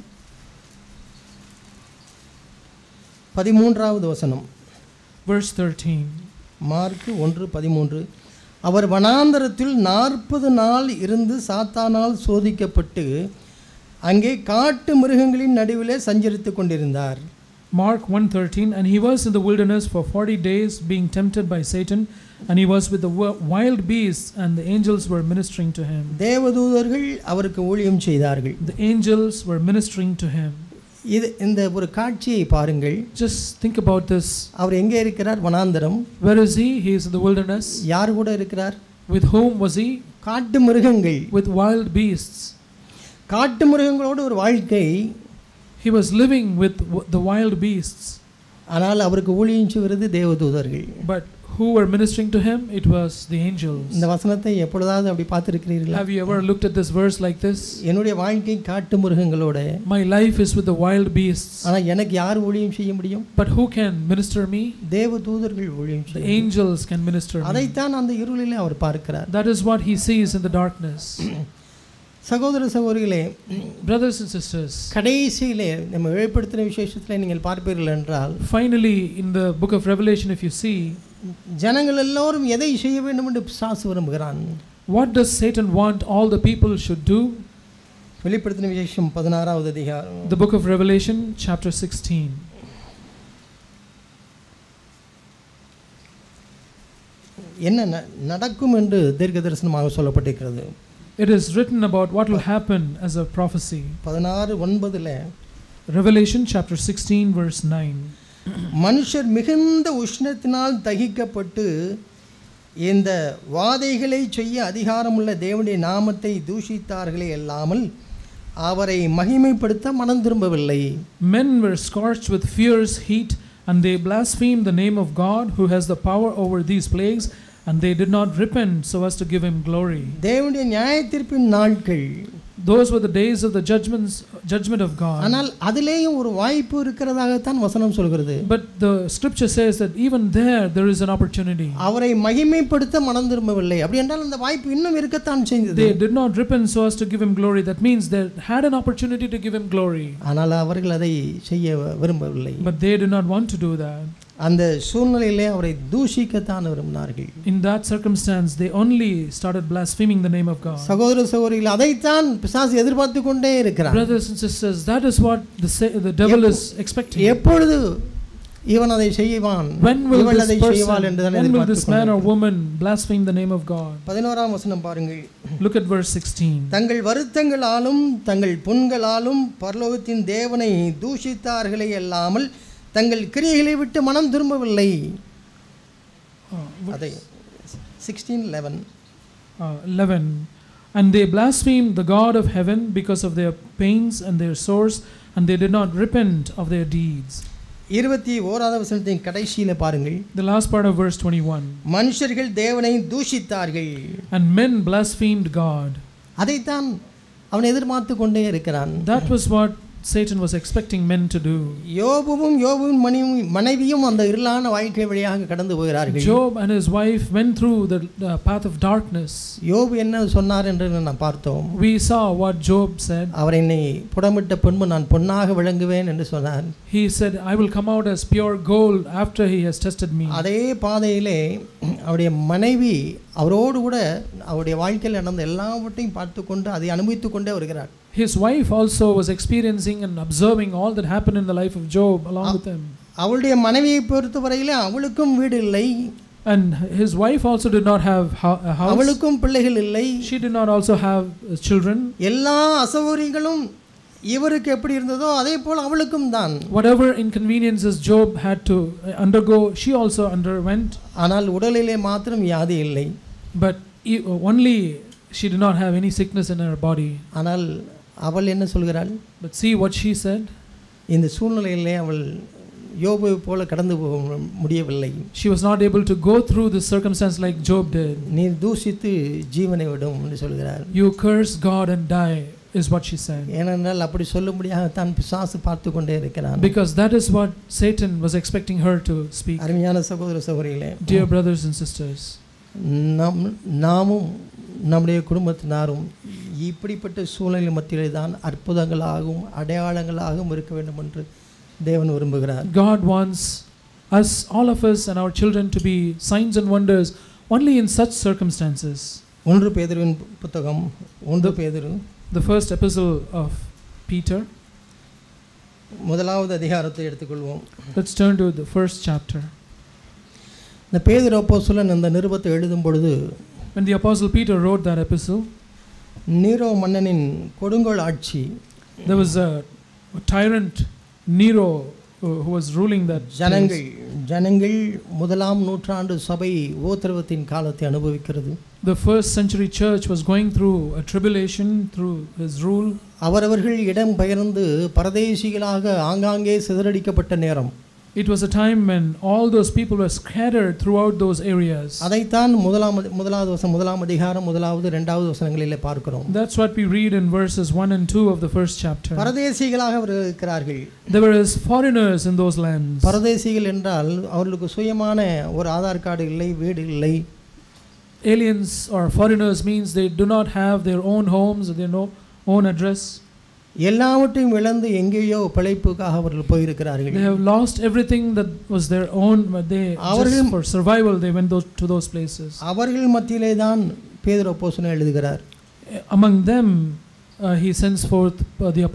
13வது வசனம். verse 13. மார்க் 1:13. அவர் வனாந்தரத்தில் 40 நாள் இருந்து சாத்தானால் சோதிக்கப்பட்டு அங்கே காட்டு மிருகங்களின் நடுவிலே சஞ்சரித்துக் கொண்டிருந்தார். Mark 1:13. And he was in the wilderness for 40 days being tempted by Satan, and he was with the wild beasts, and the angels were ministering to him. தேவதூதர்கள் அவருக்கு ஊழியம் செய்தார்கள். The angels were ministering to him. இந்த ஒரு காட்சியை பாருங்கள். Just think about this. அவர் எங்கே இருக்கிறார்? வனாந்தரம். Where is he? He is in the wilderness. யார் கூட இருக்கிறார்? With whom was he? காட்டு மிருகங்கள். With wild beasts. காட்டு மிருகங்களோடு ஒரு வாழ்க்கை. He was living with the wild beasts. ஆனால் அவருக்கு ஊழியம் செய்வது தேவதூதர்கள். But who were ministering to him? It was the angels. இந்த வசனத்தை எப்பொழுதாவது அப்படி பார்த்திருக்கிறீர்களா? Have you ever looked at this verse like this? என்னுடைய வாழ்க்கை காட்டு மிருகங்களோட. My life is with the wild beasts. ஆனா எனக்கு யார் ஊழியம் செய்ய முடியும்? But who can minister me? தேவதூதர்கள் ஊழியம் செய்ய. The angels can minister me. அதைத்தான் அந்த இருளிலே அவர் பார்க்கிறார். That is what he sees in the darkness. சகோதர சகோதரிகளே, brothers and sisters, கடைசியிலே நம்ம வெளிப்படுத்தின விசேஷத்திலே நீங்கள் பார்ப்பீர்கள் என்றால், finally in the book of Revelation if you see, ஜனங்கள் எல்லோரும் எதை செய்ய வேண்டும் என்று பிசாசு விரும்புகிறான். What does Satan want all the people should do? வெளிப்படுத்தின விசேஷம் 16வது அதிகாரம், the book of Revelation chapter 16. என்ன நடக்கும் என்று தீர்க்கதரிசனமாக சொல்லப்பட்டிருக்கிறது. It is written about what will happen as a prophecy. 16:9 Revelation chapter 16 verse 9. மனுஷர் மிகுந்த உஷ்ணத்தினால் தகிக்கப்பட்டு இந்த வாதைகளை செய்ய அதிகாரமுள்ள தேவனுடைய நாமத்தை தூஷித்தார்களே அல்லாமல் அவரை மகிமைப்படுத்த மனம் திரும்பவில்லை. Men were scorched with fierce heat, and they blasphemed the name of God who has the power over these plagues, and they did not repent so as to give him glory. தேவனுடைய நியாயத்தீர்ப்பின் நாட்கள், those were the days of the judgment of God. ஆனால் அதிலேயும் ஒரு வாய்ப்பு இருக்கிறதாக தான் வசனம் சொல்கிறது. But the scripture says that even there is an opportunity. அவரை மகிமைப்படுத்த மனம் திரும்பவில்லை. அப்படி என்றால் அந்த வாய்ப்பு இன்னும் இருக்கத்தான் செய்தது. They did not repent so as to give him glory. That means they had an opportunity to give him glory. ஆனால் அவர்கள் அதை செய்ய விரும்பவில்லை. But they did not want to do that. அந்த சூழ்நிலையிலே அவரை தூஷிக்கத்தான் விரும்பினார்கள். In that circumstance, they only started blaspheming the name of God. சகோதர சகோதரிகள், அதைத்தான் பிசாசு எதிர்பார்த்து கொண்டே இருக்கிறார். Brothers and sisters, that is what the devil is expecting. எப்பொழுது இவன் அதை செய்வான், இவள் அதை செய்வாள் என்று தான் when will this man or woman blaspheme the name of God? 11ஆம் வசனம் பாருங்கள். Look at verse 16. தங்கள் வருத்தங்களாலும் தங்கள் புண்களாலும் பரலோகத்தின் தேவனை தூஷித்தார்களே அல்லாமல் தங்கள் கிரியைகளை விட்டு மனம் திரும்பவில்லை. அதை 16:11. And they blasphemed the God of heaven because of their pains and their sores, and they did not repent of their deeds. 21ஆவது வசனத்தின் கடைசியில பாருங்கள். The last part of verse 21. மனுஷர்கள் தேவனை தூஷித்தார்கள். And men blasphemed God. அதைத்தான் அவன் எதிர்பார்த்து கொண்டே இருக்கிறான். That was what Satan was expecting men to do. யோபுவும் மனைவியும் அந்த இருளான வாழ்க்கை வழியாக கடந்து போகிறார்கள். Job and his wife went through the path of darkness. யோபு என்ன சொன்னார் என்று நாம் பார்த்தோம். We saw what Job said. அவர் என்னை புடமிட்ட பின்பு நான் பொன்னாக விளங்குவேன் என்று சொன்னார். He said, I will come out as pure gold after he has tested me. அதே பாதையிலே அவருடைய மனைவி அவரோடு கூட அவருடைய வாழ்க்கையில் நடந்த எல்லாவற்றையும் பார்த்து கொண்டு அதை அனுபவித்துக் கொண்டே வருகிறார். His wife also was experiencing and observing all that happened in the life of Job along with him. அவளுடைய மனைவியை பொறுத்தவரையிலே அவளுக்கும் வீடு இல்லை. And his wife also did not have a house. அவளுக்கும் பிள்ளைகள் இல்லை. She did not also have children. எல்லா அசௌகரியங்களும் இவருக்கு எப்படி இருந்ததோ அதே போல அவளுக்கும் தான். Whatever inconveniences Job had to undergo, she also underwent. ஆனால் உடலிலே மாத்திரம் வியாதி இல்லை. But only she did not have any sickness in her body. ஆனால் அவள் என்ன சொல்கிறாள்? But see what she said. இந்த சூழ்நிலையிலே அவள் யோபை போல கடந்து போக முடியவில்லை. She was not able to go through this circumstance like Job did. நீ தூஷித்து ஜீவனை விடும் என்று சொல்கிறார். You curse God and die is what she said. ஏனென்றால் அப்படி சொல்லும்படியாக தான் பிசாசு பார்த்து கொண்டே இருக்கிறான். Because that is what Satan was expecting her to speak. அருமையான சகோதர சகோதரிகளே, Dear brothers and sisters, நாமும் நம்முடைய குடும்பத்தினாரும் இப்படிப்பட்ட சூழ்நிலை மத்தியிலே தான் அற்புதங்களாகவும் அடையாளங்களாகவும் இருக்க வேண்டும் என்று தேவன் விரும்புகிறார். God wants us, all of us and our children to be signs and wonders only in such circumstances. 1 பேதுருவின் புத்தகம் 1 பேதுரு, the first epistle of Peter. முதலாவது அதிகாரத்தை எடுத்துக்கொள்வோம். Let's turn to the first chapter. இந்த பேதுரு அப்போஸ்தலன் இந்த நிருபத்தை எழுதும் பொழுது, when the apostle Peter wrote that epistle, நீரோ மன்னனின் கொடுங்கோல் ஆட்சி, there was a tyrant Nero who was ruling that ஜனங்கள் முதலாம் நூற்றாண்டு சபை உபத்திரவத்தின் காலத்தை அனுபவிக்கிறது. The first century church was going through a tribulation through his rule. அவரவர்கள் இடம் பெயர்ந்து பரதேசிகளாக ஆங்காங்கே சிதறடிக்கப்பட்ட நேரம். It was a time when all those people were scattered throughout those areas. அதைத்தான் முதலாம் அதிகாரம் முதலாவது இரண்டாவது வசனங்களிலே பார்க்கிறோம். That's what we read in verses 1 and 2 of the first chapter. பரதேசிகளாக அவர்கள் இருக்கிறார்கள். There were as foreigners in those lands. பரதேசிகள் என்றால் அவர்களுக்கு சுயமான ஒரு ஆதார் கார்டு இல்லை, வீடு இல்லை. Aliens or foreigners means they do not have their own homes, their own address. எல்லாவற்றையும் இழந்து எங்கேயோ பிழைப்புக்காக அவர்கள் போயிருக்கிறார்கள். They have lost everything that was their own, but they just for survival they went to those places. அவர்கள் மத்தியிலே தான் பேதுரு அப்போஸ்தலன் எழுதுகிறார். Among them he sends forth the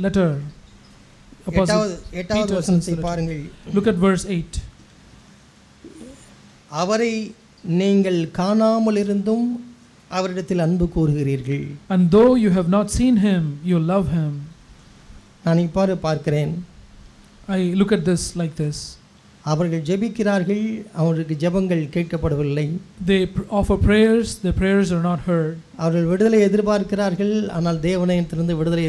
letter. எட்டாவது வசனத்தை பாருங்கள். Look at verse 8. அவரை நீங்கள் காணாமல் இருந்தும் அவரிடத்தில் அன்பு கூறுகிறீர்கள். And though you have not seen him, you love him. நான் இவ்வாறு பார்க்கிறேன். I look at this like this. அவர்கள் ஜெபிக்கிறார்கள், அவர்களுக்கு ஜெபங்கள் கேட்கப்படவில்லை. They offer prayers, their prayers are not heard. அவர்கள் விடுதலை எதிர்பார்க்கிறார்கள், ஆனால் தேவனிடத்திலிருந்து விடுதலை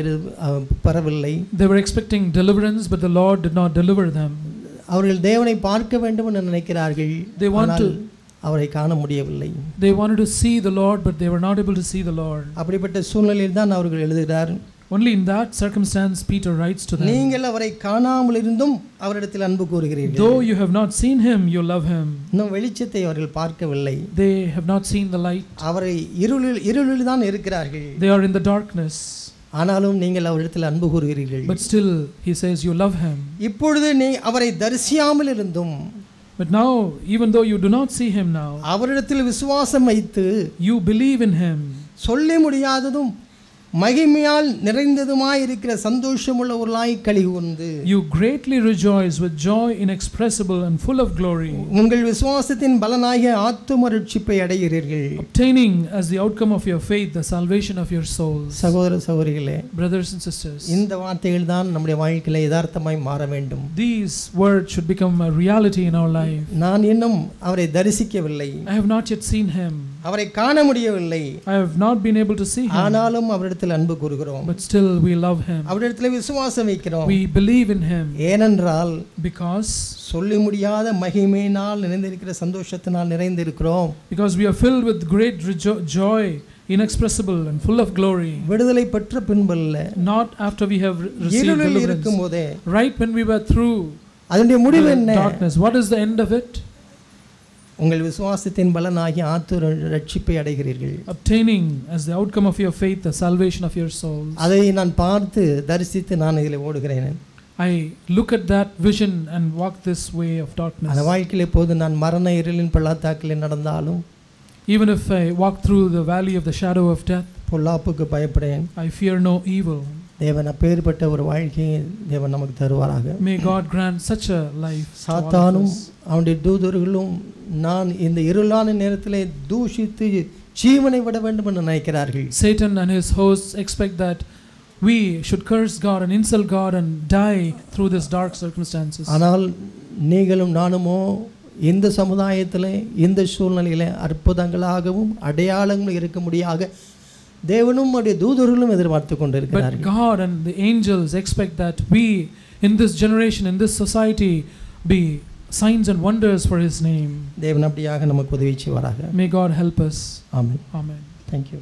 பெறவில்லை. They were expecting deliverance, but the Lord did not deliver them. அவர்கள் தேவனை பார்க்க வேண்டும் என்று நினைக்கிறார்கள், they want to அவரை காண முடியவில்லை. They wanted to see the Lord, but they were not able to see the Lord. அப்படிப்பட்ட சூழ்நிலையில் தான் அவர்கள் எழுதுகிறார். Only in that circumstance Peter writes to them. நீங்கள் அவரை காணாமல் இருந்தும் அவரிடத்தில் அன்பு கூறுகிறீர்கள். Though you have not seen him, you love him. இன்னும் வெளிச்சத்தை அவர்கள் பார்க்கவில்லை. They have not seen the light. அவரை இருளில் தான் இருக்கிறார்கள். They are in the darkness. ஆனாலும் நீங்கள் அவரிடத்தில் அன்பு கூறுகிறீர்கள். But still he says you love him. இப்பொழுது நீ அவரை தரிசியாமல் இருந்தும், But now, even though you do not see him now, அவரிடத்தில் விசுவாசம் வைத்து you believe in him. சொல்ல முடியாததும் மகிமையால் நிறைந்ததுமாய் இருக்கிற சந்தோஷமுள்ளவர்களாய் களிகூர்ந்து, You greatly rejoice with joy inexpressible and full of glory, உங்கள் விசுவாசத்தின் பலனாகிய ஆத்தும ரட்சிப்பை அடைகிறீர்கள். obtaining as the outcome of your faith the salvation of your souls. சகோதர சகோதரிகளே, Brothers and sisters, இந்த வார்த்தைகள் தான் நம்முடைய வாழ்க்கையில யதார்த்தமாய் மாற வேண்டும். these words should become a reality in our life. நான் இன்னும் அவரை தரிசிக்கவில்லை, I have not yet seen him. அவரை காண முடியவில்லை, I have not been able to see him. ஆனாலும் அவரிடத்தில் அன்பு கூறுகிறோம். But still we love him. அவரிடத்தில் விசுவாசம் வைக்கிறோம். We believe in him. ஏனென்றால் Because சொல்ல முடியாத மகிமையினால் நிறைந்திருக்கிற சந்தோஷத்தினால் நிறைந்திருக்கிறோம். Because we are filled with great joy, inexpressible and full of glory. விடுதலை பெற்ற பின்பல்ல, Not after we have received இருளில் deliverance. இருக்கும்போதே, Right when we were through அதனுடைய முடிவு என்ன? darkness. What is the end of it? உங்கள் விசுவாசத்தின் பலனாகிய ஆத்தும ரட்சிப்பை அடைகிறீர்கள். Obtaining as the outcome of your faith the salvation of your souls. அதை நான் பார்த்து தரிசித்து நான் இதில் ஓடுகிறேன். I look at that vision and walk this way of darkness. அந்த வாழ்க்கையிலே போது நான் மரண இருளின் பள்ளத்தாக்கில் நடந்தாலும், Even if I walk through the valley of the shadow of death, பொல்லாப்புக்கு பயப்படேன். I fear no evil. தேவன் அப்பேற்பட்ட ஒரு வாழ்க்கையை தேவன் நமக்கு தருவாராக. May God grant such a life. சாத்தானும் அவனுடைய தூதர்களும் நான் இந்த இருளான நேரத்திலே தூஷித்து ஜீவனை விட வேண்டும் என்று நினைக்கிறார்கள். Satan and his hosts expect that we should curse God and insult God and die through this dark circumstances. ஆனால் நீங்களும் நானுமோ இந்த சமுதாயத்தில் இந்த சூழ்நிலையில் அற்புதங்களாகவும் அடையாளங்களும் இருக்க முடியாக தேவனும் அவருடைய தூதர்களும் எதிர்பார்த்து கொண்டிருக்கிறார்கள். But God and the angels expect that we in this generation, in this society, be signs and wonders for his name. தேவன் அப்படியாக நமக்கு உதவி செய்வாராக. May God help us. Amen. Amen. Thank you.